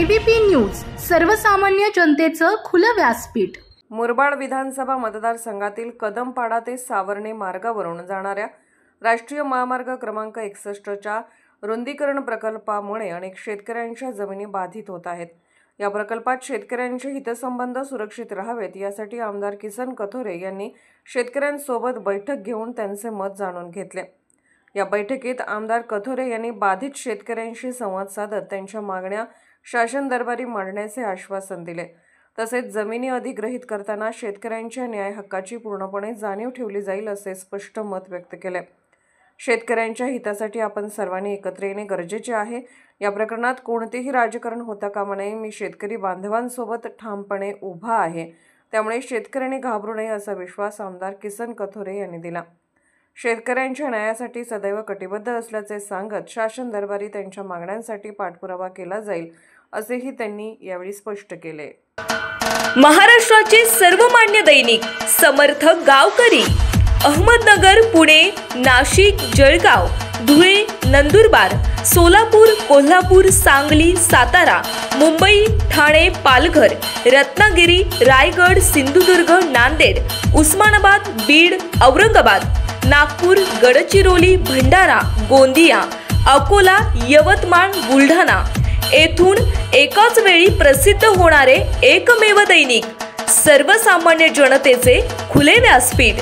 ABP news, सर्वसामान्य जनतेचं खुलं व्यासपीठ। मुरबाड विधानसभा मतदारसंघातील कदमपाडा ते सावर्णे मार्गावरून जाणाऱ्या राष्ट्रीय महामार्ग क्रमांक 61च्या रुंदीकरण प्रकल्पामुळे अनेक शेतकऱ्यांच्या जमिनी बाधित होत आहेत। या प्रकल्पात शेतकऱ्यांचे हितसंबंध सुरक्षित राहावेत यासाठी आमदार किसन कथोरे यांनी शेतकऱ्यांसोबत बैठक घेऊन त्यांचे मत जाणून घेतले। या बैठकीत आमदार कथोरे यांनी बाधित शेतकऱ्यांशी संवाद साधत त्यांच्या मागण्या शासन दरबारी मांडण्याचे आश्वासन दिले। तसेच जमिनी अधिग्रहित करताना शेतकऱ्यांच्या न्याय हक्काची पूर्णपणे जाणीव ठेवली जाईल असे स्पष्ट मत व्यक्त केले। शेतकऱ्यांच्या हितासाठी आपण सर्वांनी एकत्र येणे गरजेचे आहे। या प्रकरणात कोणतेही राजकारण होता कामा नये। मी शेतकरी बांधवांसोबत ठामपणे उभा आहे, त्यामुळे शेतकऱ्यांनी घाबरू नये असा विश्वास आमदार किसन कथोरे यांनी दिला। शेतकऱ्यांच्या न्यायासाठी सदैव कटिबद्ध असल्याचे सांगत शासन दरबारी त्यांच्या मागण्यांसाठी पाठपुरावा केला जाईल असेही त्यांनी यावेळी स्पष्ट केले। महाराष्ट्राचे सर्वमान्य दैनिक समर्थ गावकरी अहमदनगर, पुणे, नाशिक, जळगाव, धुळे, नंदुरबार, सोलापूर, कोल्हापूर, सांगली, सातारा, मुंबई, ठाणे, पालघर, रत्नागिरी, रायगड, सिंधुदुर्ग, नांदेड, उस्मानाबाद, बीड, औरंगाबाद, नागपूर, गडचिरोली, भंडारा, गोंदिया, अकोला, यवतमाळ, बुलढाणा येथून एकाच वेळी प्रसिद्ध होणारे एकमेव दैनिक सर्वसामान्य जनतेचे खुले व्यासपीठ।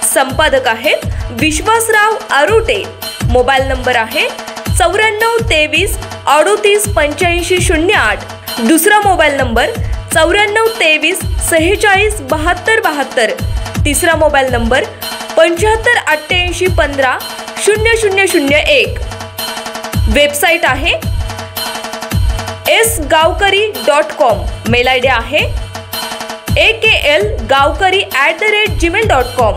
संपादक आहेत विश्वासराव आरोटे। मोबाईल नंबर आहे 9423 38 85 08। दुसरा मोबाईल नंबर 9423 46 72 72। तिसरा मोबाईल नंबर 75 88 15 0001। वेबसाईट आहे sgavkari.com। मेल आयडी आहे aklgavkari@gmail.com।